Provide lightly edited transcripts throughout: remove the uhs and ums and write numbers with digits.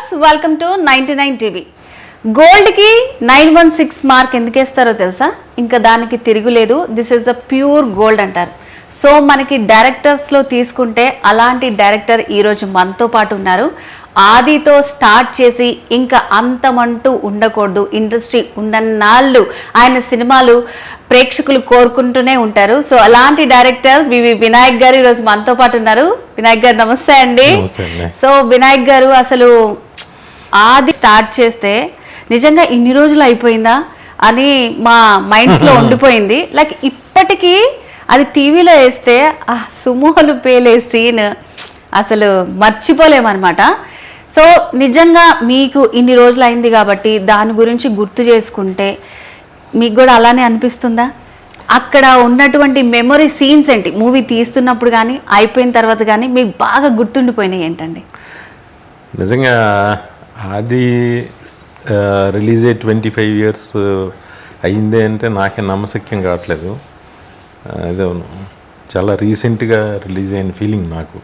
Viewers welcome to 99 TV. Gold కి 916 mark ఎందుకు వేస్తారో తెలుసా? ఇంకా దానికి తిరుగులేదు. This is the pure gold అంటారు. సో మనకి డైరెక్టర్స్ లో తీసుకుంటే అలాంటి డైరెక్టర్ ఈ రోజు మనతో పాటు ఉన్నారు. ఆదితో స్టార్ట్ చేసి ఇంకా అంతమంటూ ఉండకూడదు. ఇండస్ట్రీ ఉన్నన్నాళ్ళు ఆయన సినిమాలు ప్రేక్షకులు కోరుకుంటూనే ఉంటారు. సో అలాంటి డైరెక్టర్ వివి వినాయక్ గారు ఈరోజు మనతో పాటు ఉన్నారు. వినాయక్ గారు నమస్తే అండి. సో వినాయక్ గారు, అసలు ఆది స్టార్ట్ చేస్తే నిజంగా ఇన్ని రోజులు అయిపోయిందా అని మా మైండ్స్ లో ఉండిపోయింది. లైక్ ఇప్పటికీ అది టీవీలో వేస్తే ఆ సుమోలు పేలే సీన్ అసలు మర్చిపోలేమన్నమాట. సో నిజంగా మీకు ఇన్ని రోజులు అయింది కాబట్టి దాని గురించి గుర్తు చేసుకుంటే మీకు కూడా అలానే అనిపిస్తుందా? అక్కడ ఉన్నటువంటి మెమొరీ సీన్స్ ఏంటి? మూవీ తీస్తున్నప్పుడు కానీ అయిపోయిన తర్వాత కానీ మీకు బాగా గుర్తుండిపోయినాయి ఏంటండి? నిజంగా అది రిలీజ్ అయ్యి 25 years అయిందే అంటే నాకే నమ్మశక్యం కావట్లేదు. అదే చాలా రీసెంట్గా రిలీజ్ అయిన ఫీలింగ్ నాకు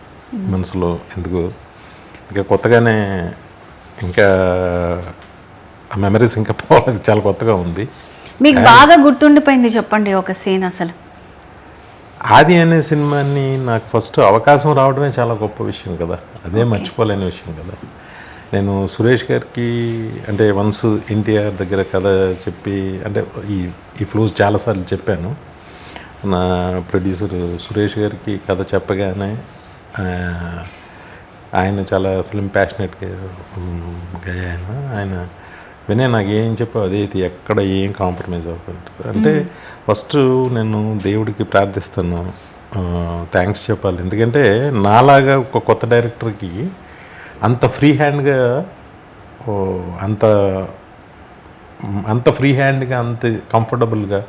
మనసులో. ఎందుకు ఇంకా కొత్తగానే, ఇంకా ఆ మెమరీస్ ఇంకా పోలేదు, చాలా కొత్తగా ఉంది. మీకు బాగా గుర్తుండిపోయింది చెప్పండి ఒక సీన్. అసలు ఆది అనే సినిమాని నాకు ఫస్ట్ అవకాశం రావడమే చాలా గొప్ప విషయం కదా, అదే మర్చిపోలేని విషయం కదా. నేను సురేష్ గారికి అంటే వన్స్ ఎన్టీఆర్ దగ్గర కథ చెప్పి, అంటే ఈ ఫ్లూస్ చాలాసార్లు చెప్పాను. నా ప్రొడ్యూసర్ సురేష్ గారికి కథ చెప్పగానే ఆయన చాలా ఫిల్మ్ ప్యాషనెట్గా ఆయన వినే నాకు ఏం చెప్పావు అదే ఎక్కడ ఏం కాంప్రమైజ్ అవ్వకుంటారు. అంటే ఫస్ట్ నేను దేవుడికి ప్రార్థిస్తాను, థ్యాంక్స్ చెప్పాలి. ఎందుకంటే నాలాగా ఒక కొత్త డైరెక్టర్కి అంత ఫ్రీ హ్యాండ్గా అంత ఫ్రీ హ్యాండ్గా అంత కంఫర్టబుల్గా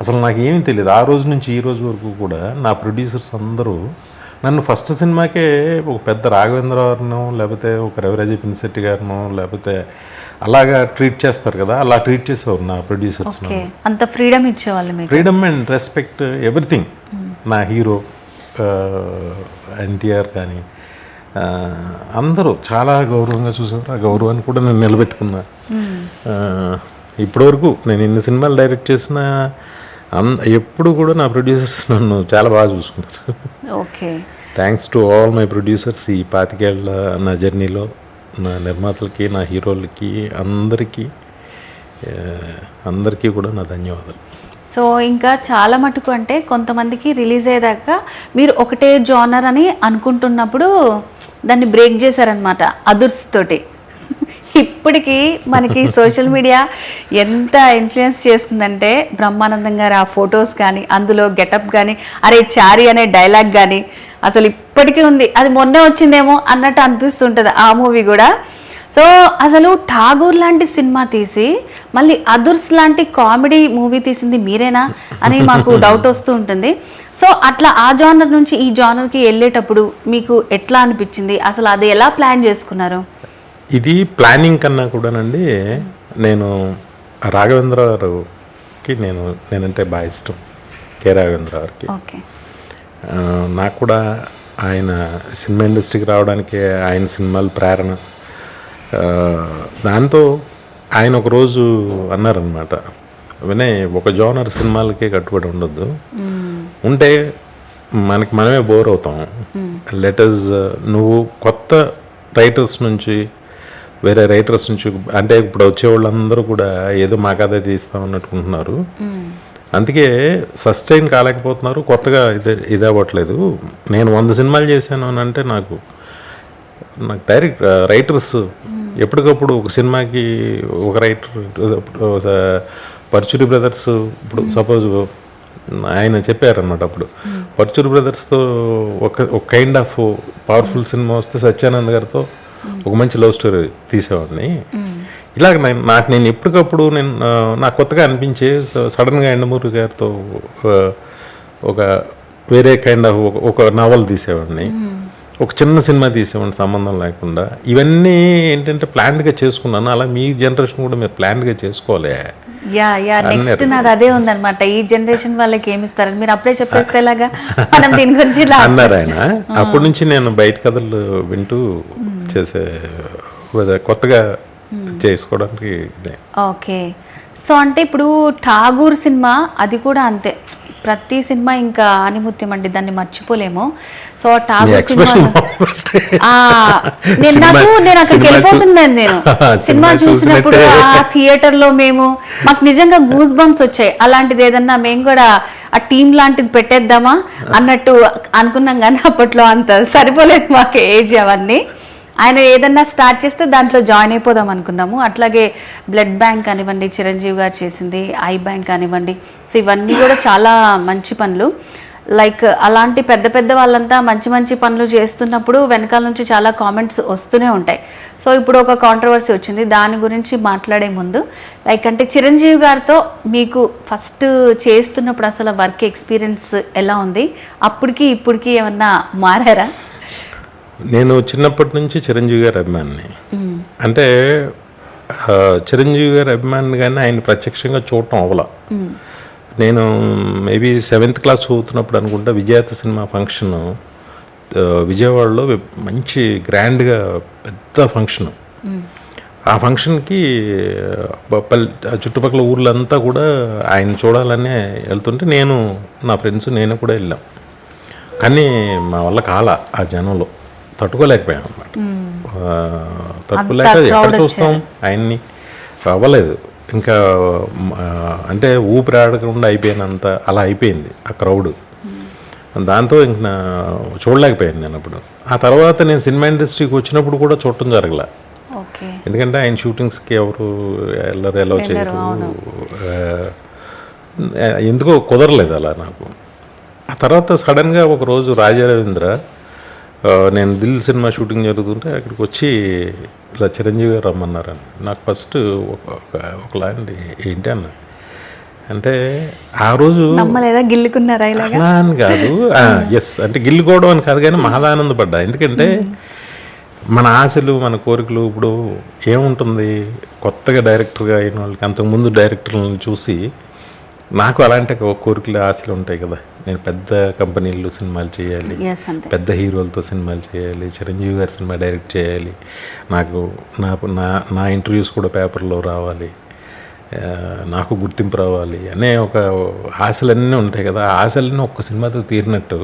అసలు నాకు ఏమీ తెలియదు. ఆ రోజు నుంచి ఈ రోజు వరకు కూడా నా ప్రొడ్యూసర్స్ అందరూ నన్ను ఫస్ట్ సినిమాకే ఒక పెద్ద రాఘవేంద్ర గారినో లేకపోతే ఒక రవిరాజ పినిశెట్టి గారినో లేకపోతే అలాగా ట్రీట్ చేస్తారు కదా, అలా ట్రీట్ చేసేవారు నా ప్రొడ్యూసర్స్. అంత ఫ్రీడమ్ ఇచ్చేవాళ్ళు, ఫ్రీడమ్ అండ్ రెస్పెక్ట్ ఎవ్రీథింగ్. నా హీరో ఎన్టీఆర్ కానీ అందరూ చాలా గౌరవంగా చూసేవారు. ఆ గౌరవాన్ని కూడా నేను నిలబెట్టుకున్నా. ఇప్పటివరకు నేను ఎన్ని సినిమాలు డైరెక్ట్ చేసినా ఎప్పుడు కూడా నా ప్రొడ్యూసర్స్ నన్ను చాలా బాగా చూసుకుంటారు. Okay, thanks to all my producers. ఈ 25 ఏళ్ళ నా జర్నీలో నా నిర్మాతలకి, నా హీరోలకి, అందరికీ కూడా నా ధన్యవాదాలు. సో ఇంకా చాలా మటుకు అంటే కొంతమందికి రిలీజ్ అయ్యేదాకా మీరు ఒకటే జానర్ అని అనుకుంటున్నప్పుడు దాన్ని బ్రేక్ చేశారనమాట అదుర్స్ తోటి. ఇప్పటికీ మనకి సోషల్ మీడియా ఎంత ఇన్ఫ్లుయెన్స్ చేస్తుందంటే బ్రహ్మానందం గారు ఆ ఫొటోస్ కానీ, అందులో గెటప్ కానీ, అరే చారి అనే డైలాగ్ కానీ అసలు ఇప్పటికీ ఉంది. అది మొన్నే వచ్చిందేమో అన్నట్టు అనిపిస్తుంటుంది ఆ మూవీ కూడా. సో అసలు ఠాగూర్ లాంటి సినిమా తీసి మళ్ళీ అదుర్స్ లాంటి కామెడీ మూవీ తీసింది మీరేనా అని మాకు డౌట్ వస్తూ ఉంటుంది. సో అట్లా ఆ జానర్ నుంచి ఈ జానర్కి వెళ్ళేటప్పుడు మీకు ఎట్లా అనిపించింది? అసలు అది ఎలా ప్లాన్ చేసుకున్నారు? ఇది ప్లానింగ్ కన్నా కూడానండి, నేను రాఘవేంద్ర గారికి నేనంటే బాగా ఇష్టం. కె రాఘవేంద్ర గారికి. ఓకే, నాకు కూడా ఆయన సినిమా ఇండస్ట్రీకి రావడానికి ఆయన సినిమాలు ప్రేరణ. దాంతో ఆయన ఒకరోజు అన్నారనమాట, వినయ్ ఒక జోనర్ సినిమాలకే కట్టుబడి ఉండొద్దు, ఉంటే మనమే బోర్ అవుతాం. లెటర్స్ నువ్వు కొత్త రైటర్స్ నుంచి, వేరే రైటర్స్ నుంచి, అంటే ఇప్పుడు వచ్చేవాళ్ళందరూ కూడా ఏదో మా కథ తీస్తాం అన్నట్టుకుంటున్నారు. అందుకే సస్టైన్ కాలేకపోతున్నారు, కొత్తగా ఇది అవ్వట్లేదు. నేను 100 సినిమాలు చేశాను అని అంటే నాకు డైరెక్ట్ రైటర్స్ ఎప్పటికప్పుడు ఒక సినిమాకి ఒక రైటర్, పర్చూరి బ్రదర్స్ ఇప్పుడు సపోజ్ ఆయన చెప్పారన్నమాట. అప్పుడు పర్చూరి బ్రదర్స్తో ఒక కైండ్ ఆఫ్ పవర్ఫుల్ సినిమా వస్తే సత్యానంద్ గారితో ఒక మంచి లవ్ స్టోరీ తీసేవాడిని. ఇలాగ నేను ఎప్పటికప్పుడు నాకు కొత్తగా అనిపించే సడన్గా ఎండమూరి గారితో ఒక వేరే కైండ్ ఆఫ్ ఒక నవల్ తీసేవాడిని, ఒక చిన్న సినిమా తీసేవాడిని సంబంధం లేకుండా. ఇవన్నీ ఏంటంటే ప్లాన్డ్గా చేసుకున్నాను. అలా మీ జనరేషన్ కూడా మీరు ప్లాన్డ్గా చేసుకోవాలి. నెక్స్ట్ నాది అదే ఉందన్నమాట. ఈ జనరేషన్ వాళ్ళకి ఏమి ఇస్తారని మీరు అప్పుడే చెప్పేస్తే ఎలాగా మనం దీని గురించి అన్నారు ఆయన. అప్పటి నుంచి నేను బయట కథలు వింటూ చేసే కొత్తగా చేసుకోవడానికి ఇదే. ఓకే. సో అంటే ఇప్పుడు ఠాగూర్ సినిమా అది కూడా అంతే, ప్రతి సినిమా ఇంకా ఆనిముత్యం అండి, దాన్ని మర్చిపోలేము. సో ఠాగూర్ సినిమా నేను అక్కడికి వెళ్ళిపోతున్నాను. నేను సినిమా చూసినప్పుడు ఆ థియేటర్ లో మాకు నిజంగా గూస్ బంప్స్ వచ్చాయి. అలాంటిది ఏదన్నా మేము కూడా ఆ టీం లాంటిది పెట్టేద్దామా అన్నట్టు అనుకున్నాం, కానీ అప్పట్లో అంత సరిపోలేదు మాకు ఏజ్ అవన్నీ. ఆయన ఏదన్నా స్టార్ట్ చేస్తే దాంట్లో జాయిన్ అయిపోదాం అనుకున్నాము. అట్లాగే బ్లడ్ బ్యాంక్ కానివ్వండి, చిరంజీవి గారు చేసింది, ఐ బ్యాంక్ కానివ్వండి, సో ఇవన్నీ కూడా చాలా మంచి పనులు. లైక్ అలాంటి పెద్ద పెద్ద వాళ్ళంతా మంచి మంచి పనులు చేస్తున్నప్పుడు వెనకాల నుంచి చాలా కామెంట్స్ వస్తూనే ఉంటాయి. సో ఇప్పుడు ఒక కాంట్రవర్సీ వచ్చింది, దాని గురించి మాట్లాడే ముందు లైక్ అంటే చిరంజీవి గారితో మీకు ఫస్ట్ చేస్తున్నప్పుడు అసలు వర్క్ ఎక్స్పీరియన్స్ ఎలా ఉంది, అప్పటికి ఇప్పటికి ఏమన్నా మారారా? నేను చిన్నప్పటి నుంచి చిరంజీవి గారి అభిమాని. అంటే చిరంజీవి గారి అభిమాని కానీ ఆయన ప్రత్యక్షంగా చూడటం అవ్వలా. నేను మేబీ 7th క్లాస్ చదువుతున్నప్పుడు అనుకుంటా విజేత సినిమా ఫంక్షన్ విజయవాడలో మంచి గ్రాండ్గా పెద్ద ఫంక్షన్. ఆ ఫంక్షన్కి చుట్టుపక్కల ఊర్లంతా కూడా ఆయన చూడాలని వెళ్తుంటే నేను నా ఫ్రెండ్స్ నేను కూడా వెళ్ళాం. కానీ మా వల్ల కాల ఆ జనంలో తట్టుకోలేకపోయాం అనమాట. తట్టుకోలేక ఎక్కడ చూస్తాం ఆయన్ని, అవ్వలేదు. ఇంకా అంటే ఊపిరి ఆడకుండా అయిపోయినంత అలా అయిపోయింది ఆ క్రౌడ్. దాంతో ఇంక చూడలేకపోయాను నేను అప్పుడు. ఆ తర్వాత నేను సినిమా ఇండస్ట్రీకి వచ్చినప్పుడు కూడా చూడటం జరగలే. ఎందుకంటే ఆయన షూటింగ్స్కి ఎవరు ఎలా చేయరు, ఎందుకో కుదరలేదు అలా నాకు. ఆ తర్వాత సడన్గా ఒకరోజు రాజా రవీంద్ర, నేను దిల్ సినిమా షూటింగ్ జరుగుతుంటే అక్కడికి వచ్చి ఇలా చిరంజీవి గారు రమ్మన్నారని. నాకు ఫస్ట్ ఒకలాంటి ఏంటి అన్న అంటే ఆ రోజు గిల్లుకున్నారా అలా అని కాదు, ఎస్ అంటే గిల్లుకోవడం అని కాదు, కానీ మహా ఆనందపడ్డా. ఎందుకంటే మన ఆశలు మన కోరికలు ఇప్పుడు ఏముంటుంది, కొత్తగా డైరెక్టర్గా అయిన వాళ్ళకి అంతకుముందు డైరెక్టర్లను చూసి నాకు అలాంటి కోరికలు ఆశలు ఉంటాయి కదా. నేను పెద్ద కంపెనీల్లో సినిమాలు చేయాలి, పెద్ద హీరోలతో సినిమాలు చేయాలి, చిరంజీవి గారి సినిమా డైరెక్ట్ చేయాలి, నాకు నా ఇంటర్వ్యూస్ కూడా పేపర్లో రావాలి, నాకు గుర్తింపు రావాలి అనే ఒక ఆశలన్నీ ఉంటాయి కదా. ఆ ఆశలన్నీ ఒక్క సినిమాతో తీరినట్టు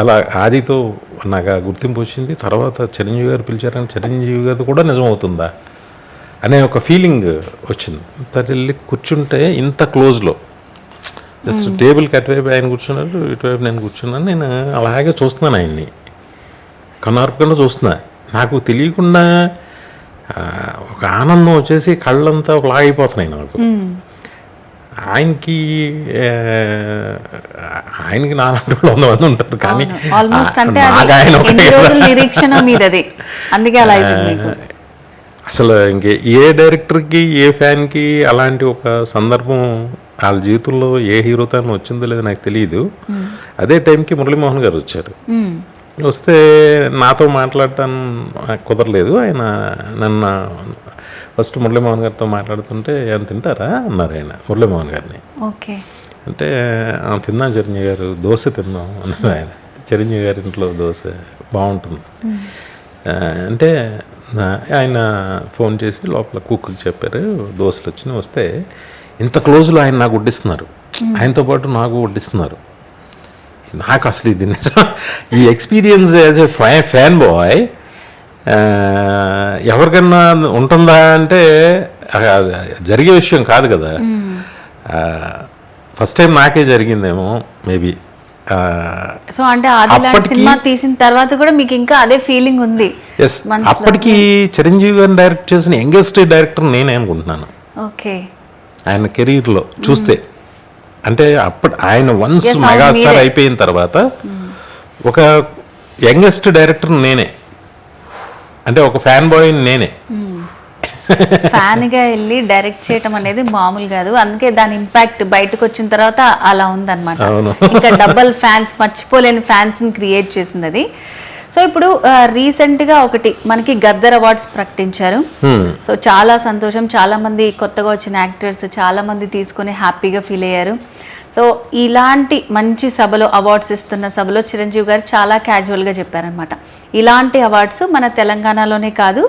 అలా ఆదితో నాకు ఆ గుర్తింపు వచ్చింది. తర్వాత చిరంజీవి గారు పిలిచారని చిరంజీవి గారు కూడా నిజమవుతుందా అనే ఒక ఫీలింగ్ వచ్చింది. వెళ్ళి కూర్చుంటే ఇంత క్లోజ్లో జస్ట్ టేబుల్కి అటువైపు ఆయన కూర్చున్నాడు, ఇటువైపు నేను కూర్చున్నాను. నేను అలాగే చూస్తున్నాను ఆయన్ని, కన్నార్పకుండా చూస్తున్నా. నాకు తెలియకుండా ఒక ఆనందం వచ్చేసి కళ్ళంతా ఒకలా అయిపోతున్నాయి నాకు. ఆయనకి నాలుగు 100 మంది ఉంటారు, కానీ అసలు ఇంకే ఏ డైరెక్టర్కి ఏ ఫ్యాన్కి అలాంటి ఒక సందర్భం వాళ్ళ జీవితంలో ఏ హీరోతో వచ్చిందో లేదో నాకు తెలియదు. అదే టైంకి మురళీమోహన్ గారు వచ్చారు. వస్తే నాతో మాట్లాడటం కుదరలేదు. ఆయన నన్ను ఫస్ట్ మురళీమోహన్ గారితో మాట్లాడుతుంటే ఏమైనా తింటారా అన్నారు ఆయన మురళీమోహన్ గారిని. అంటే తిన్నాం చిరంజీవి గారు, దోశ తిన్నాం అన్నారు ఆయన. చిరంజీవి గారి ఇంట్లో దోశ బాగుంటుంది అంటే ఆయన ఫోన్ చేసి లోపల కుక్కి చెప్పారు దోశలు వచ్చినాయి. వస్తే ఇంత క్లోజ్లో ఆయన నాకు వడ్డిస్తున్నారు, ఆయనతో పాటు నాకు వడ్డిస్తున్నారు. నాకు అసలు ఇది ఈ experience as a fan boy ఎవరికన్నా ఉంటుందా అంటే జరిగే విషయం కాదు కదా. ఫస్ట్ టైం నాకే జరిగిందేమో మేబీ. సో అంటే సినిమా తీసిన తర్వాత కూడా మీకు ఇంకా అదే ఫీలింగ్ ఉంది? ఎస్, అప్పటికి చిరంజీవి గారిని డైరెక్ట్ చేసిన యంగెస్ట్ డైరెక్టర్ నేనే అనుకుంటున్నాను ఆయన కెరీర్లో చూస్తే. అంటే అప్పుడు ఆయన వన్స్ మెగాస్టార్ అయిపోయిన తర్వాత ఒక యంగెస్ట్ డైరెక్టర్ నేనే, అంటే ఒక ఫ్యాన్ బాయ్ నేనే. ఫ్యాన్ గా వెళ్ళి డైరెక్ట్ చేయటం అనేది మామూలు కాదు. అందుకే దాని ఇంపాక్ట్ బయటకు వచ్చిన తర్వాత అలా ఉందన్నమాట. ఇంకా డబల్ ఫ్యాన్స్, మర్చిపోలేని ఫ్యాన్స్ ని క్రియేట్ చేసింది అది. సో ఇప్పుడు రీసెంట్ గా ఒకటి మనకి గద్దర్ అవార్డ్స్ ప్రకటించారు. సో చాలా సంతోషం, చాలా మంది కొత్తగా వచ్చిన యాక్టర్స్ చాలా మంది తీసుకుని హ్యాపీగా ఫీల్ అయ్యారు. సో ఇలాంటి మంచి సభలో, అవార్డ్స్ ఇస్తున్న సభలో చిరంజీవి గారు చాలా క్యాజువల్గా చెప్పారనమాట, ఇలాంటి అవార్డ్స్ మన తెలంగాణలోనే కాదు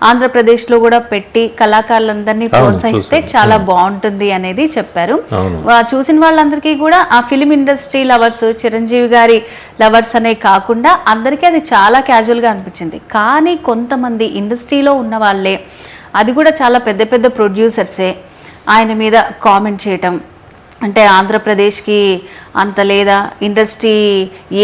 ఆంధ్రప్రదేశ్లో కూడా పెట్టి కళాకారులందరినీ ప్రోత్సహిస్తే చాలా బాగుంటుంది అనేది చెప్పారు. చూసిన వాళ్ళందరికీ కూడా ఆ ఫిలిం ఇండస్ట్రీ లవర్స్, చిరంజీవి గారి లవర్స్ అనే కాకుండా అందరికీ అది చాలా క్యాజువల్గా అనిపించింది. కానీ కొంతమంది ఇండస్ట్రీలో ఉన్న వాళ్ళే, అది కూడా చాలా పెద్ద పెద్ద ప్రొడ్యూసర్సే ఆయన మీద కామెంట్ చేయటం, అంటే ఆంధ్రప్రదేశ్కి అంత లేదా, ఇండస్ట్రీ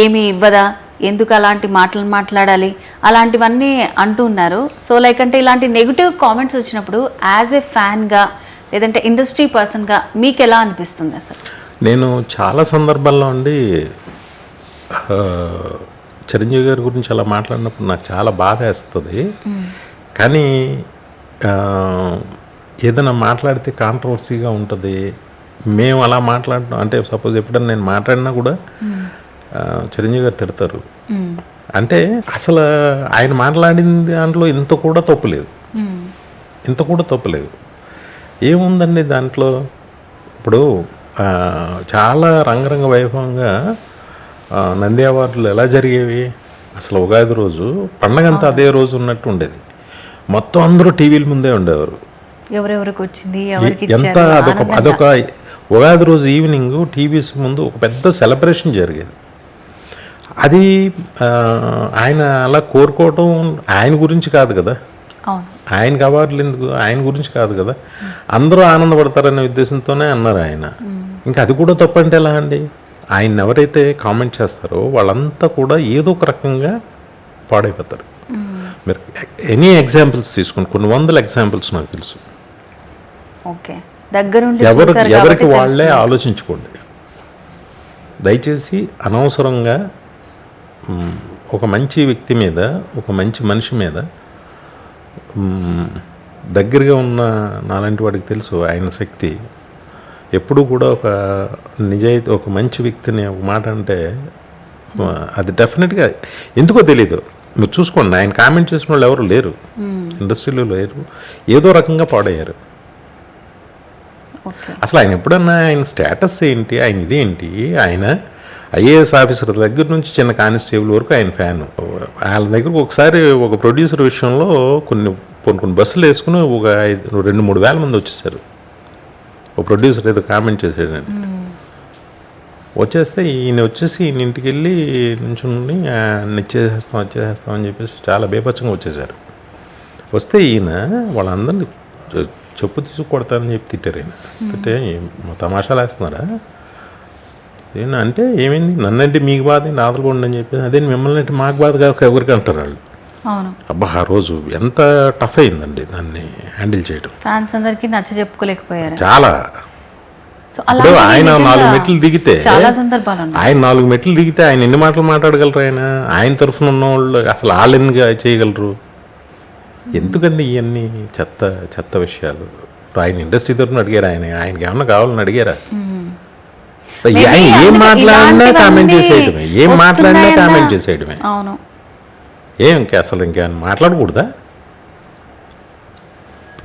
ఏమీ ఇవ్వదా, ఎందుకు అలాంటి మాటలు మాట్లాడాలి, అలాంటివన్నీ అంటున్నారు. సో లైక్ అంటే ఇలాంటి నెగిటివ్ కామెంట్స్ వచ్చినప్పుడు యాజ్ ఏ ఫ్యాన్గా లేదంటే ఇండస్ట్రీ పర్సన్గా మీకు ఎలా అనిపిస్తుంది అసలు? నేను చాలా సందర్భాల్లో ఉండి చిరంజీవి గారి గురించి అలా మాట్లాడినప్పుడు నాకు చాలా బాధ వేస్తుంది. కానీ ఏదైనా మాట్లాడితే కాంట్రవర్సీగా ఉంటుంది. మేము అలా మాట్లాడటం అంటే సపోజ్ ఎప్పుడన్నా నేను మాట్లాడినా కూడా చిరంజీవి గారు తిడతారు. అంటే అసలు ఆయన మాట్లాడిన దాంట్లో ఇంత కూడా తప్పులేదు. ఏముందండి దాంట్లో? ఇప్పుడు చాలా రంగరంగ వైభవంగా నంది అవార్డులు ఎలా జరిగేవి? అసలు ఉగాది రోజు పండగంతా అదే రోజు ఉన్నట్టు ఉండేది. మొత్తం అందరూ టీవీల ముందే ఉండేవారు. ఎవరెవరికి వచ్చింది, ఎంత అదొక ఉగాది రోజు ఈవినింగ్ టీవీస్ ముందు ఒక పెద్ద సెలబ్రేషన్ జరిగేది. అది ఆయన అలా కోరుకోవటం ఆయన గురించి కాదు కదా, ఆయనకి అవార్డులు ఎందుకు, ఆయన గురించి కాదు కదా, అందరూ ఆనందపడతారనే ఉద్దేశంతోనే అన్నారు ఆయన. ఇంకా అది కూడా తప్పంటే ఎలా అండి? ఆయన ఎవరైతే కామెంట్ చేస్తారో వాళ్ళంతా కూడా ఏదో ఒక రకంగా పాడైపోతారు. మీరు ఎనీ ఎగ్జాంపుల్స్ తీసుకోండి, కొన్ని వందల ఎగ్జాంపుల్స్ నాకు తెలుసు. ఎవరికి వాళ్ళే ఆలోచించుకోండి దయచేసి. అనవసరంగా ఒక మంచి వ్యక్తి మీద, ఒక మంచి మనిషి మీద, దగ్గరగా ఉన్న నాలాంటి వాడికి తెలుసు ఆయన శక్తి. ఎప్పుడు కూడా ఒక నిజాయితీ, ఒక మంచి వ్యక్తిని ఒక మాట అంటే అది డెఫినెట్గా ఎందుకో తెలీదు. మీరు చూసుకోండి, ఆయన కామెంట్ చేసిన వాళ్ళు ఎవరు లేరు, ఇండస్ట్రీలో లేరు, ఏదో రకంగా పాడయ్యారు. అసలు ఆయన ఎప్పుడన్నా ఆయన స్టేటస్ ఏంటి, ఆయన ఇదేంటి, ఆయన ఐఏఎస్ ఆఫీసర్ దగ్గర నుంచి చిన్న కానిస్టేబుల్ వరకు ఆయన ఫ్యాన్. వాళ్ళ దగ్గరకు ఒకసారి ఒక ప్రొడ్యూసర్ విషయంలో కొన్ని బస్సులు వేసుకుని ఒక 2-3 వేల మంది వచ్చేసారు. ఒక ప్రొడ్యూసర్ ఏదో కామెంట్ చేసాడని వచ్చేస్తే ఈయన వచ్చేసి ఈయన ఇంటికి వెళ్ళి నుంచుని వచ్చేసేస్తాం అని చెప్పేసి చాలా బేపచ్చంగా వచ్చేసారు. వస్తే ఈయన వాళ్ళందరినీ చెప్పు తీసుకు కొడతానని చెప్పి తిట్టారు. ఆయన తిట్టే తమాషాలు వేస్తున్నారా ఏనా అంటే, ఏమైంది నన్నంటే మీకు బాధ, నాదలుకోండి అని చెప్పి, అదే మిమ్మల్ని అంటే మాకు బాధ కాక ఎవరికి అంటారు వాళ్ళు. అబ్బా ఆ రోజు ఎంత టఫ్ అయిందండి దాన్ని హ్యాండిల్ చేయడం. ఫ్యాన్స్ అందరికీ నచ్చ చెప్పుకోలేకపోయారు చాలా. ఇప్పుడు ఆయన 4 మెట్లు దిగితే, ఆయన 4 మెట్లు దిగితే ఆయన ఎన్ని మాటలు మాట్లాడగలరు? ఆయన తరఫున ఉన్న వాళ్ళు అసలు వాళ్ళు ఎన్ని చేయగలరు? ఎందుకండి ఇవన్నీ చెత్త విషయాలు? ఆయన ఇండస్ట్రీ తరఫున అడిగారు, ఆయనకి ఏమన్నా కావాలని అడిగారా? ఆయన ఏం మాట్లాడినా కామెంట్ చేసేయడమే, అసలు ఇంకేమైనా మాట్లాడకూడదా?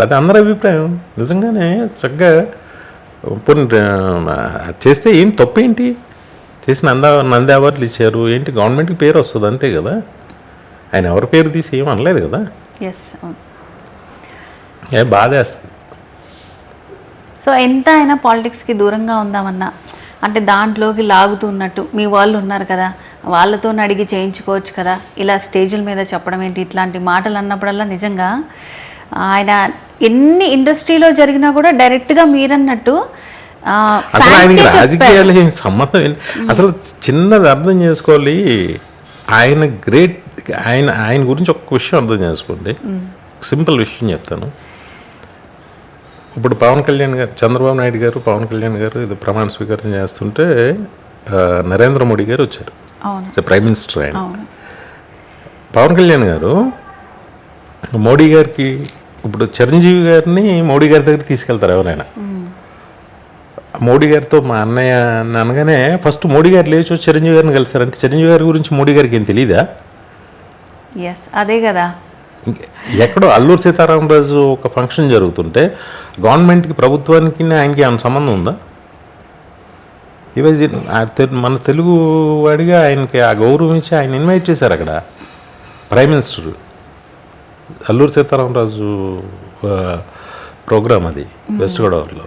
అది అందరి అభిప్రాయం. నిజంగానే చక్కగా చేస్తే ఏం తప్పేంటి? చేసి నంది అవార్డులు ఇచ్చారు ఏంటి, గవర్నమెంట్కి పేరు వస్తుంది అంతే కదా. ఆయన ఎవరి పేరు తీసి ఏం అనలేదు కదా. బాధేస్తుంది. సో ఎంత అయినా పాలిటిక్స్కి దూరంగా ఉందామన్నా, అంటే దాంట్లోకి లాగుతున్నట్టు మీ వాళ్ళు ఉన్నారు కదా, వాళ్ళతో అడిగి చేయించుకోవచ్చు కదా, ఇలా స్టేజ్ల మీద చెప్పడం ఏంటి? ఇట్లాంటి మాటలు అన్నప్పుడల్లా నిజంగా ఆయన ఎన్ని ఇండస్ట్రీలో జరిగినా కూడా డైరెక్ట్గా మీరన్నట్టు అసలు ఆయనకి రాజకీయాలు సంబంధం అసలు చిన్నది అర్థం చేసుకోవాలి. ఆయన గ్రేట్. ఆయన గురించి ఒక్క విషయం అర్థం చేసుకోండి, సింపుల్ విషయం చెప్తాను. ఇప్పుడు పవన్ కళ్యాణ్ గారు, చంద్రబాబు నాయుడు గారు, పవన్ కళ్యాణ్ గారు ఇది ప్రమాణ స్వీకారం చేస్తుంటే నరేంద్ర మోడీ గారు వచ్చారు, ప్రైమ్ మినిస్టర్. ఆయన పవన్ కళ్యాణ్ గారు మోడీ గారికి, ఇప్పుడు చిరంజీవి గారిని మోడీ గారి దగ్గర తీసుకెళ్తారు ఎవరైనా. మోడీ గారితో మా అన్నయ్య అనగానే ఫస్ట్ మోడీ గారు లేచి చిరంజీవి గారిని కలిసారంటే చిరంజీవి గారి గురించి మోడీ గారికి ఏం తెలీదా? అదే కదా. ఎక్కడో అల్లూరు సీతారామరాజు ఒక ఫంక్షన్ జరుగుతుంటే గవర్నమెంట్కి, ప్రభుత్వానికి ఆయనకి ఏమైనా సంబంధం ఉందా? మన తెలుగు వాడిగా ఆయనకి ఆ గౌరవం ఇచ్చి ఆయన ఇన్వైట్ చేశారు అక్కడ. Prime minister Alluri Sitaramaraju programme అది వెస్ట్ గోదావరిలో.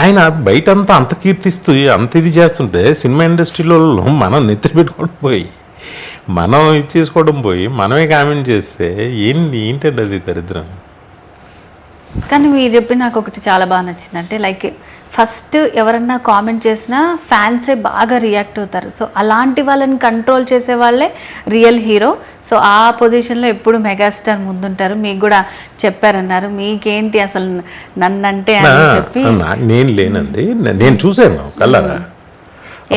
ఆయన బయటంతా అంత కీర్తిస్తూ అంత ఇది చేస్తుంటే సినిమా ఇండస్ట్రీలో మనం నెత్తి పెట్టుకోవడం పోయి మనం ఇది చేసుకోవడం పోయి మనమే కామెంట్ చేస్తే ఏంటండి అది దరిద్రం. కానీ మీరు చెప్పి నాకు ఒకటి చాలా బాగా నచ్చింది. అంటే లైక్ ఫస్ట్ ఎవరన్నా కామెంట్ చేసినా ఫ్యాన్సే బాగా రియాక్ట్ అవుతారు. సో అలాంటి వాళ్ళని కంట్రోల్ చేసే వాళ్ళే రియల్ హీరో. సో ఆ పొజిషన్లో ఎప్పుడు మెగాస్టార్ ముందుంటారు. మీకు కూడా చెప్పారన్నారు, మీకేంటి అసలు నన్నంటే అని చెప్పి. నేను లేనండి, నేను చూశాను కళ్ళారా.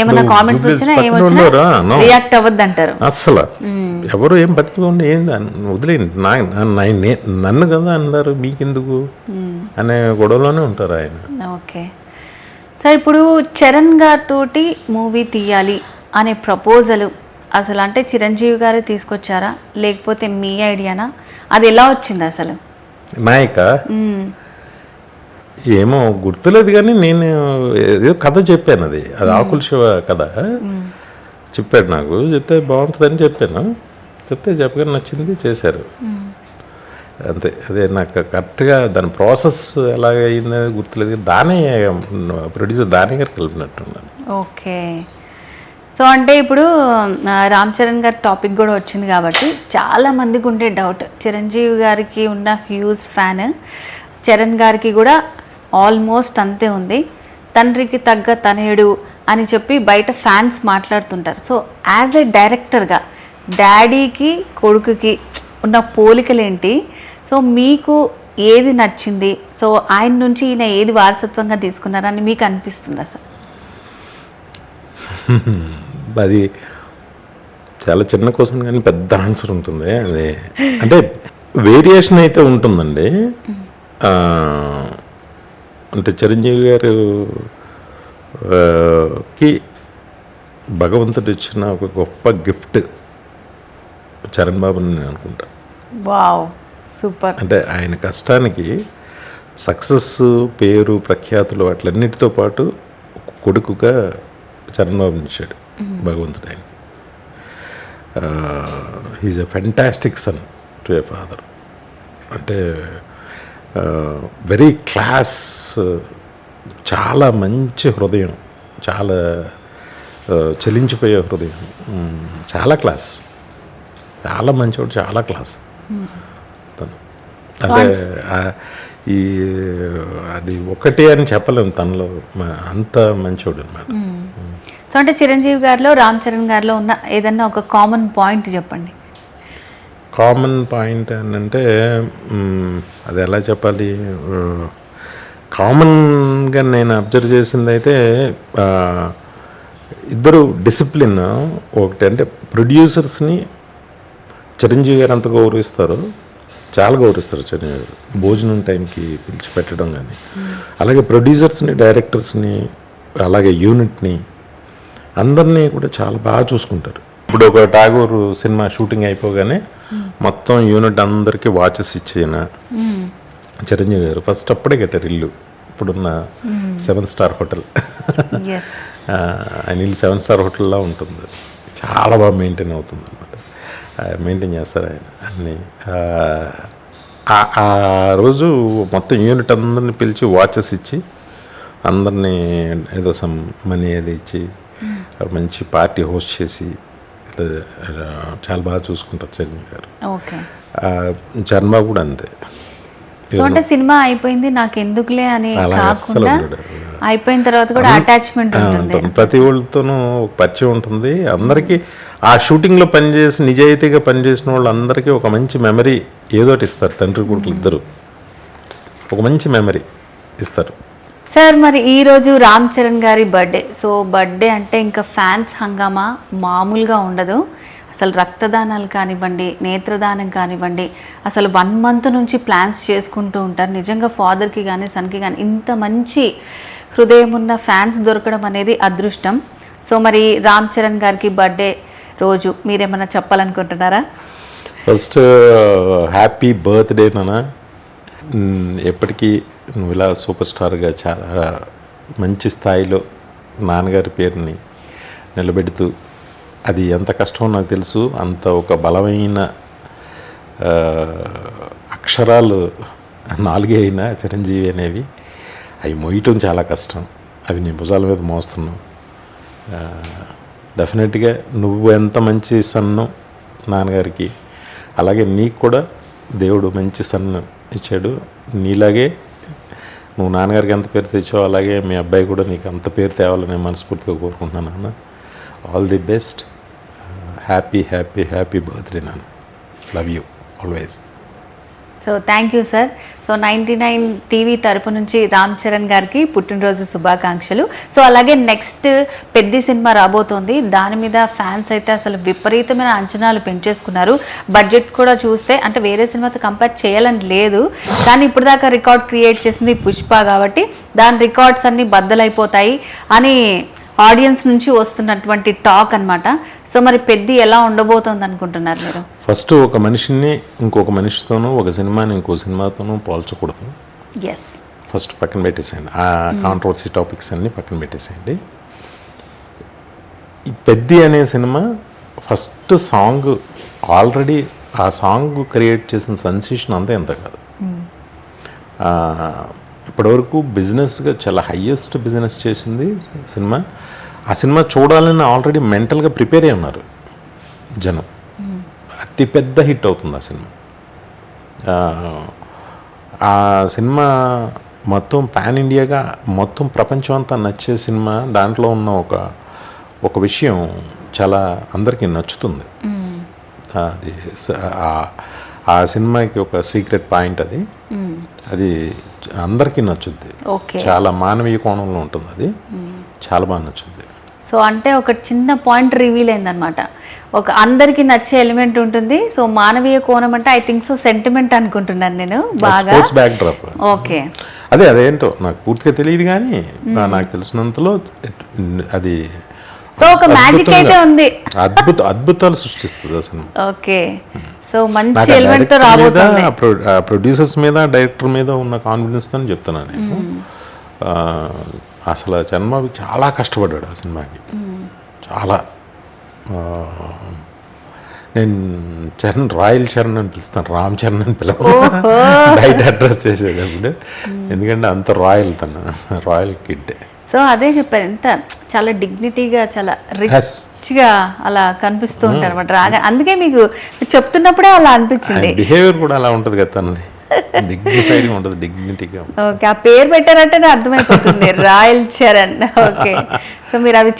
ఏమన్నా కామెంట్స్ వచ్చినా ఏమొచ్చినా రియాక్ట్ అవ్వద్దు అంటారు. అస్సలు ఎవరు ఏం పట్టుకోండి, ఏం వదిలేండి, నన్ను కదా అన్నారు, మీకెందుకు అనే గొడవలోనే ఉంటారు ఆయన. ఓకే సార్, ఇప్పుడు చరణ్ గారితో మూవీ తీయాలి అనే ప్రపోజల్ అసలు అంటే చిరంజీవి గారే తీసుకొచ్చారా లేకపోతే మీ ఐడియానా? అది ఎలా వచ్చింది అసలు? నాయక ఏమో గుర్తులేదు, కానీ నేను ఏదో కథ చెప్పాను, అది ఆకుల శివ కథ చెప్పాడు నాకు. చెప్తే బాగుంటుందని చెప్పాను, చెప్పగానే నచ్చింది, చేశారు అంతే. అదే నాకు కరెక్ట్గా దాని ప్రాసెస్ ఎలాగ అయింది గుర్తులేదు. దానే ప్రొడ్యూసర్ దాని గారు కలిపినట్టున్నాను. ఓకే. సో అంటే ఇప్పుడు రామ్ చరణ్ గారి టాపిక్ కూడా వచ్చింది కాబట్టి చాలా మందికి ఉండే డౌట్, చిరంజీవి గారికి ఉన్న హ్యూజ్ ఫ్యాన్ చరణ్ గారికి కూడా ఆల్మోస్ట్ అంతే ఉంది. తండ్రికి తగ్గ తనయుడు అని చెప్పి బయట ఫ్యాన్స్ మాట్లాడుతుంటారు. సో యాజ్ ఏ డైరెక్టర్గా డాడీకి కొడుకుకి ఉన్న పోలికలేంటి? సో మీకు ఏది నచ్చింది? సో ఆయన నుంచి ఈయన ఏది వారసత్వంగా తీసుకున్నారని మీకు అనిపిస్తుంది అసలు? అది చాలా చిన్న క్వశ్చన్ కానీ పెద్ద ఆన్సర్ ఉంటుంది. అది అంటే వేరియేషన్ అయితే ఉంటుందండి. అంటే చిరంజీవి గారు కి భగవంతుడు ఇచ్చిన ఒక గొప్ప గిఫ్ట్ చరణ్ బాబుని నేను అనుకుంటా. Wow, super. అంటే ఆయన కష్టానికి సక్సెస్, పేరు, ప్రఖ్యాతులు అట్లన్నిటితో పాటు కొడుకుగా చరణ్ బాబుని ఇచ్చాడు భగవంతుడు ఆయనకి. He's a fantastic son to a father. అంటే వెరీ క్లాస్, చాలా మంచి హృదయం, చాలా చలించిపోయే హృదయం, చాలా క్లాస్, చాలా మంచివాడు, చాలా క్లాస్ తను. అంటే ఈ అది ఒకటి అని చెప్పలేము, తనలో అంత మంచివాడు అనమాట. సో అంటే చిరంజీవి గారిలో రామ్ చరణ్ గారిలో ఉన్న ఏదన్నా ఒక కామన్ పాయింట్ చెప్పండి. కామన్ పాయింట్ అని అంటే అది ఎలా చెప్పాలి, కామన్గా నేను అబ్జర్వ్ చేసింది అయితే ఇద్దరు డిసిప్లిన్ ఒకటి. అంటే ప్రొడ్యూసర్స్ని చిరంజీవి గారు అంత గౌరవిస్తారు, చాలా గౌరవిస్తారు చిరంజీవి గారు. భోజనం టైంకి పిలిచి పెట్టడం కానీ, అలాగే ప్రొడ్యూసర్స్ని, డైరెక్టర్స్ని, అలాగే యూనిట్ని, అందరినీ కూడా చాలా బాగా చూసుకుంటారు. ఇప్పుడు ఒక ఠాగూర్ సినిమా షూటింగ్ అయిపోగానే మొత్తం యూనిట్ అందరికీ వాచెస్ ఇచ్చిన చిరంజీవి గారు ఫస్ట్ అప్పుడే కట్టారు ఇల్లు. ఇప్పుడున్న 7 స్టార్ హోటల్, ఆయన ఇల్లు 7 స్టార్ హోటల్లా ఉంటుంది. చాలా బాగా మెయింటైన్ అవుతుంది అనమాట, మెయింటైన్ చేస్తారు ఆయన అన్నీ. ఆ రోజు మొత్తం యూనిట్ అందరిని పిలిచి వాచెస్ ఇచ్చి అందరినీ ఏదో సమ్ మనీ అది ఇచ్చి మంచి పార్టీ హోస్ట్ చేసి చాలా బాగా చూసుకుంటారు చిరంజీవి గారు. చరణ్ బాబు కూడా అంతే. సో అంటే సినిమా అయిపోయింది నాకు ఎందుకులే అని కాకుండా అయిపోయిన తర్వాత కూడా అటాచ్మెంట్ ఉంటుంది, ప్రతి వాళ్ళతోనూ పరిచయం ఉంటుంది. అందరికీ ఆ షూటింగ్లో పనిచేసి నిజాయితీగా పనిచేసిన వాళ్ళందరికీ ఒక మంచి మెమరీ ఏదోటి ఇస్తారు. తండ్రి కొడుకులు ఇద్దరు ఒక మంచి మెమరీ ఇస్తారు. సార్ మరి ఈరోజు రామ్ చరణ్ గారి బర్త్డే. సో బర్త్డే అంటే ఇంకా ఫ్యాన్స్ హంగామా మామూలుగా ఉండదు. అసలు రక్తదానాలు కానివ్వండి, నేత్రదానం కానివ్వండి, అసలు 1 month నుంచి ప్లాన్స్ చేసుకుంటూ ఉంటారు. నిజంగా ఫాదర్కి కానీ సన్కి కానీ ఇంత మంచి హృదయం ఉన్న ఫ్యాన్స్ దొరకడం అనేది అదృష్టం. సో మరి రామ్ చరణ్ గారికి బర్త్డే రోజు మీరేమన్నా చెప్పాలనుకుంటున్నారా? ఫస్ట్ హ్యాపీ బర్త్డే నాన్న. ఎప్పటికీ నువ్వు ఇలా సూపర్ స్టార్గా చాలా మంచి స్థాయిలో నాన్నగారి పేరుని నిలబెడుతూ, అది ఎంత కష్టమో నాకు తెలుసు, అంత ఒక బలమైన అక్షరాలు 4 అయినా చిరంజీవి అనేవి అవి మోయటం చాలా కష్టం. అవి నీ భుజాల మీద మోస్తున్నావు. డెఫినెట్గా నువ్వు ఎంత మంచి సన్ను నాన్నగారికి, అలాగే నీకు కూడా దేవుడు మంచి సన్ను ఇచ్చాడు. నీలాగే నువ్వు నాన్నగారికి ఎంత పేరు తెచ్చావు, అలాగే మీ అబ్బాయి కూడా నీకు అంత పేరు తేవాలని మనస్ఫూర్తిగా కోరుకుంటున్నాను నాన్న. All the best. Happy happy happy birthday నాన్న. Love you always. So thank you sir. So 99 TV తరపు నుంచి రామ్ చరణ్ గారికి పుట్టినరోజు శుభాకాంక్షలు. సో అలాగే నెక్స్ట్ పెద్ద సినిమా రాబోతోంది. దాని మీద ఫ్యాన్స్ అయితే అసలు విపరీతమైన అంచనాలు పెంచేసుకున్నారు. బడ్జెట్ కూడా చూస్తే అంటే వేరే సినిమాతో కంపేర్ చేయాలని లేదు, కానీ ఇప్పుడు దాకా రికార్డ్ క్రియేట్ చేసింది పుష్ప కాబట్టి దాని రికార్డ్స్ అన్నీ బద్దలైపోతాయి అని ఆడియన్స్ నుంచి వస్తున్నటువంటి టాక్ అన్నమాట. సో మరి పెద్ద ఎలా ఉండబోతోంది అనుకుంటున్నారు మీరు? ఫస్ట్ ఒక మనిషిని ఇంకొక మనిషితోనూ, ఒక సినిమాని ఇంకో సినిమాతోనూ పోల్చకూడదు. ఎస్, ఫస్ట్ పక్కన పెట్టేసేయండి ఆ కాంట్రవర్సీ టాపిక్స్ అన్నీ పక్కన పెట్టేసేయండి. ఈ పెద్ది అనే సినిమా ఫస్ట్ సాంగ్ ఆల్రెడీ ఆ సాంగ్ క్రియేట్ చేసిన సెన్సేషన్ అంతా ఎంత కాదు. ఇప్పటివరకు బిజినెస్గా చాలా హయ్యెస్ట్ బిజినెస్ చేసింది సినిమా. ఆ సినిమా చూడాలని ఆల్రెడీ మెంటల్గా ప్రిపేర్ అయి ఉన్నారు జనం. అతి పెద్ద హిట్ అవుతుంది ఆ సినిమా. ఆ సినిమా మొత్తం పాన్ ఇండియాగా మొత్తం ప్రపంచం అంతా నచ్చే సినిమా. దాంట్లో ఉన్న ఒక విషయం చాలా అందరికీ నచ్చుతుంది. అది ఆ సినిమాకి ఒక సీక్రెట్ పాయింట్ అది. అది అందరికీ నచ్చుద్ది. చాలా మానవీయ కోణంలో ఉంటుంది. అది చాలా బాగా నచ్చుద్ది. సో అంటే ఒక చిన్న పాయింట్ రివీల్ అయిందనమాట. ఒక అందరికి నచ్చే ఎలిమెంట్ ఉంటుంది. సో మానవీయ కోణం అంటే ఐ థింక్ సో సెంటిమెంట్ అనుకుంటున్నాను నేను బాగా. Back drop. ఓకే, అదేంటో నాకు పూర్తిగా తెలియదు, కానీ నాకు తెలిసినంతలో అది సో ఒక మ్యాజిక్ అయితే ఉంది. అద్భుతాలు సృష్టిస్తుంది ఆ సినిమా. ఓకే, సో మంచి ఎలిమెంట్ తో రాబోతుంది. ప్రొడ్యూసర్స్ మీద, డైరెక్టర్ మీద ఉన్న కాన్ఫిడెన్స్ తో చెప్తున్నాను నేను. అసలు చరణ్ చాలా కష్టపడ్డాడు ఆ సినిమాకి. చాలా నేను రాయల్ చరణ్ అని పిలుస్తాను, రామ్ చరణ్ అని పిలవ బయట అడ్రస్ చేసేటప్పుడు. ఎందుకంటే అంత రాయల్ కిడ్. సో అదే చెప్పారు, ఎంత చాలా డిగ్నిటీగా, చాలా రిచ్గా అలా కనిపిస్తూ ఉంటారు అనమాట రాగా. అందుకే మీకు చెప్తున్నప్పుడే అలా అనిపించింది. బిహేవియర్ కూడా అలా ఉంటుంది కదా తనది, డిగ్నిఫైడ్గా ఉంటుంది, డిగ్నిటీగా. ఓకే, ఆ పేరు పెట్టారంటే అర్థమైపోతుంది రాయల్ చరణ్. ఓకే, సో మీరు అవి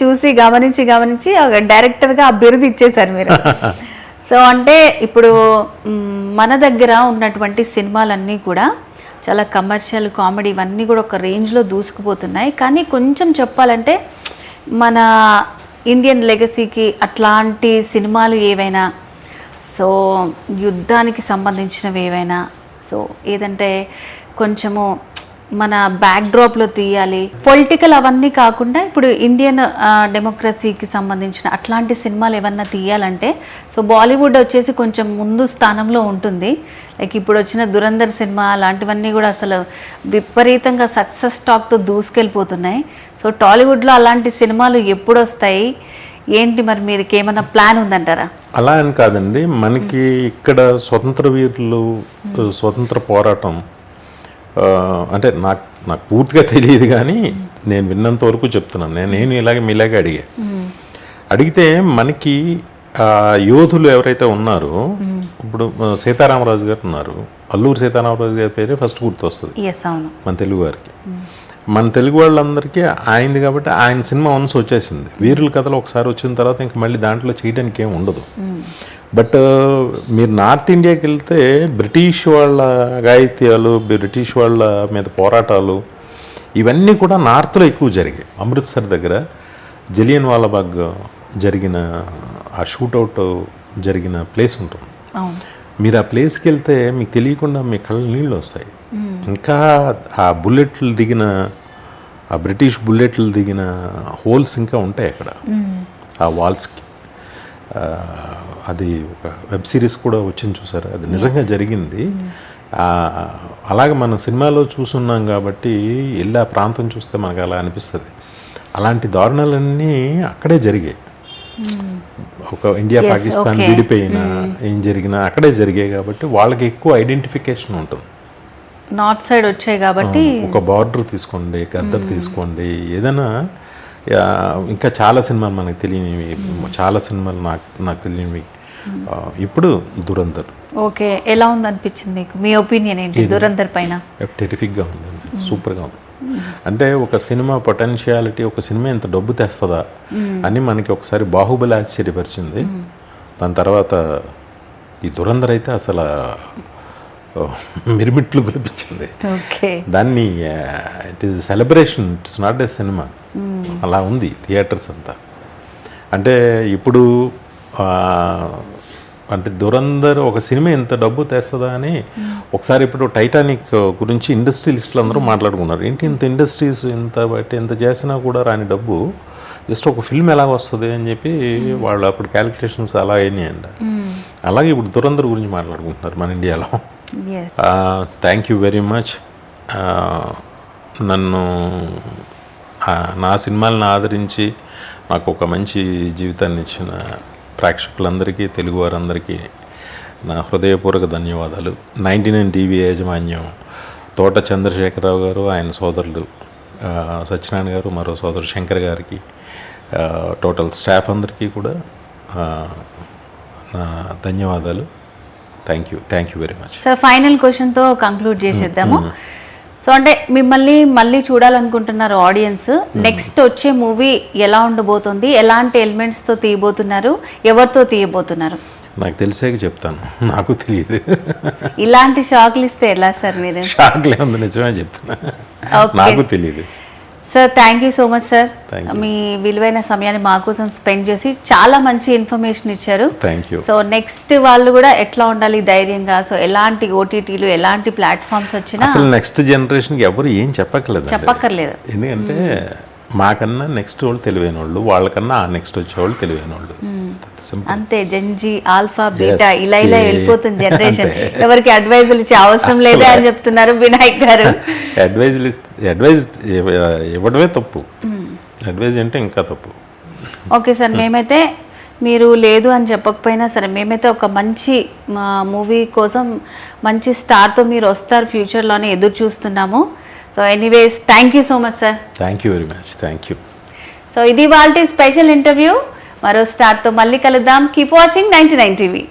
చూసి గమనించి ఒక డైరెక్టర్గా ఆ బిరుదు ఇచ్చేసారు మీరు. సో అంటే ఇప్పుడు మన దగ్గర ఉన్నటువంటి సినిమాలన్నీ కూడా చాలా కమర్షియల్, కామెడీ ఇవన్నీ కూడా ఒక రేంజ్లో దూసుకుపోతున్నాయి. కానీ కొంచెం చెప్పాలంటే మన ఇండియన్ లెగసీకి అట్లాంటి సినిమాలు ఏవైనా, సో యుద్ధానికి సంబంధించినవి ఏవైనా, సో ఏదంటే కొంచెము మన బ్యాక్డ్రాప్లో తీయాలి, పొలిటికల్ అవన్నీ కాకుండా ఇప్పుడు ఇండియన్ డెమోక్రసీకి సంబంధించిన అట్లాంటి సినిమాలు ఏమన్నా తీయాలంటే సో బాలీవుడ్ వచ్చేసి కొంచెం ముందు స్థానంలో ఉంటుంది. లైక్ ఇప్పుడు వచ్చిన దురంధర్ సినిమా అలాంటివన్నీ కూడా అసలు విపరీతంగా సక్సెస్ టాక్తో దూసుకెళ్ళిపోతున్నాయి. సో టాలీవుడ్లో అలాంటి సినిమాలు ఎప్పుడు వస్తాయి ఏంటి, మరి మీరు ఏమన్నా ప్లాన్ ఉందంటారా? అలా అని కాదండి, మనకి ఇక్కడ స్వతంత్ర వీరులు, స్వతంత్ర పోరాటం అంటే నాకు పూర్తిగా తెలియదు, కానీ నేను విన్నంత వరకు చెప్తున్నాను. నేను మీలాగే అడిగితే మనకి యోధులు ఎవరైతే ఉన్నారో, ఇప్పుడు సీతారామరాజు గారు ఉన్నారు. అల్లూరు సీతారామరాజు గారి పేరే ఫస్ట్ గుర్తొస్తుంది మన తెలుగు వారికి. మన తెలుగు వాళ్ళందరికీ ఆయనది కాబట్టి ఆయన సినిమా వన్స్ వచ్చేసింది. వీరుల కథలు ఒకసారి వచ్చిన తర్వాత ఇంక మళ్ళీ దాంట్లో చేయడానికి ఏం ఉండదు. బట్ మీరు నార్త్ ఇండియాకి వెళ్తే బ్రిటిష్ వాళ్ళ గాయిత్యాలు, బ్రిటిష్ వాళ్ళ మీద పోరాటాలు ఇవన్నీ కూడా నార్త్లో ఎక్కువ జరిగాయి. అమృత్సర్ దగ్గర జలియన్ వాలాబాగ్ జరిగిన ఆ షూట్అవుట్ జరిగిన ప్లేస్ ఉంటుంది. మీరు ఆ ప్లేస్కి వెళ్తే మీకు తెలియకుండా మీ కళ్ళ నీళ్ళు వస్తాయి. ఇంకా ఆ బుల్లెట్లు దిగిన, ఆ బ్రిటిష్ బుల్లెట్లు దిగిన హోల్స్ ఇంకా ఉంటాయి అక్కడ ఆ వాల్స్కి. అది ఒక వెబ్ సిరీస్ కూడా వచ్చింది, చూసారు? అది నిజంగా జరిగింది. అలాగే మన సినిమాలో చూస్తున్నాం కాబట్టి వెళ్ళి ఆ ప్రాంతం చూస్తే మనకు అలా అనిపిస్తుంది. అలాంటి దారుణాలన్నీ అక్కడే జరిగాయి. ఒక ఇండియా Yes, పాకిస్తాన్ okay. విడిపోయినా ఏం జరిగినా అక్కడే జరిగాయి కాబట్టి వాళ్ళకి ఎక్కువ ఐడెంటిఫికేషన్ ఉంటుంది. నార్త్ సైడ్ వచ్చాయి కాబట్టి ఒక బార్డర్ తీసుకోండి, గద్దర్ తీసుకోండి, ఏదైనా ఇంకా చాలా సినిమాలు మనకు తెలియనివి, చాలా సినిమాలు నాకు తెలియనివి. ఇప్పుడు దురంధర్ ఓకే, ఎలా ఉంది అనిపించింది మీకు? మీ ఒపీనియన్ ఏంటి దురంధర్ పైన? టెరిఫిక్గా ఉందండి, సూపర్గా ఉంది. అంటే ఒక సినిమా పొటెన్షియాలిటీ, ఒక సినిమా ఎంత డబ్బు తెస్తుందా అని మనకి ఒకసారి బాహుబలి ఆశ్చర్యపరిచింది. దాని తర్వాత ఈ దురంధర్ అయితే అసలు మిరిమిట్లు కురిపించింది. ఓకే, దాన్ని it is celebration, it's not a cinema. అలా ఉంది థియేటర్స్ అంతా. అంటే ఇప్పుడు అంటే దురంధర్ ఒక సినిమా ఎంత డబ్బు తెస్తుందా అని ఒకసారి ఇప్పుడు టైటానిక్ గురించి ఇండస్ట్రీ లిస్టులు అందరూ మాట్లాడుకున్నారు. ఏంటి ఇంత ఇండస్ట్రీస్ ఇంత బట్టి ఎంత చేసినా కూడా రాని డబ్బు జస్ట్ ఒక ఫిల్మ్ ఎలా వస్తుంది అని చెప్పి వాళ్ళు అప్పుడు క్యాలిక్యులేషన్స్ అలా అయినాయండి. అలాగే ఇప్పుడు దురంధర్ గురించి మాట్లాడుకుంటున్నారు మన ఇండియాలో. Thank you very much. నన్ను నా సినిమాలను ఆదరించి నాకు ఒక మంచి జీవితాన్ని ఇచ్చిన ప్రేక్షకులందరికీ, తెలుగు వారందరికీ నా హృదయపూర్వక ధన్యవాదాలు. 99 టీవీ యాజమాన్యం, తోట చంద్రశేఖరరావు గారు, ఆయన సోదరులు సత్యనారాయణ గారు, మరో సోదరుడు శంకర్ గారికి, టోటల్ స్టాఫ్ అందరికీ కూడా నా ధన్యవాదాలు. Thank you very much. So final క్వశ్చన్తో కంక్లూడ్ చేసేద్దాము. సో అంటే మిమ్మల్ని మళ్ళీ చూడాలనుకుంటున్నారు ఆడియన్స్. నెక్స్ట్ వచ్చే మూవీ ఎలా ఉండబోతుంది, ఎలాంటి ఎలిమెంట్స్తో తీయబోతున్నారు, ఎవరితో తీయబోతున్నారు? నాకు తెలిసాక చెప్తాను, నాకు తెలియదు. ఇలాంటి షాక్లు ఇస్తే ఎలా సార్ మీరు? షాక్లే ఉంది, నిజమే చెప్తున్నా, నాకు తెలియదు. Sir thank you so much sir. Thank you. మీ విలువైన సమయాన్ని మా కోసం స్పెండ్ చేసి చాలా మంచి ఇన్ఫర్మేషన్ ఇచ్చారు. Thank you. సో నెక్స్ట్ వాళ్ళు కూడా ఎట్లా ఉండాలి ధైర్యంగా, సో ఎలాంటి ఓటీటీలు ఎలాంటి ప్లాట్ఫామ్స్ వచ్చినా అసలు నెక్స్ట్ జనరేషన్కి ఎవరు ఏం చెప్పక్కర్లేదు. ఎందుకంటే మాకన్నా నెక్స్ట్ వాళ్ళు తెలివైన వాళ్ళు, వాళ్ళకన్నా ఆ నెక్స్ట్ వచ్చేవాళ్ళు తెలివైన వాళ్ళు. అంతే, జెన్జీ, ఆల్ఫా, బీటా ఇలా వెళ్ళిపోతుంది జనరేషన్. అంతే. ఎవరికి అడ్వైజులు ఇచ్చే అవసరం లేదే అని చెప్తున్నారు వినాయక్ గారు. అడ్వైజ్ ఇవ్వడమే తప్పు, అడ్వైజ్ అంటే ఇంకా తప్పు. ఓకే సార్, మేమైతే మీరు లేదు అని చెప్పకపోయినా సరే మేమైతే ఒక మంచి మూవీ కోసం మంచి స్టార్తో మీరు వస్తారు ఫ్యూచర్లోనే ఎదురు చూస్తున్నాము. So anyways thank you so much sir. Thank you very much. Thank you. So ఇది వాళ్ళ స్పెషల్ ఇంటర్వ్యూ. మరో స్టార్తో మళ్ళీ కలుద్దాం. Keep watching 99 TV.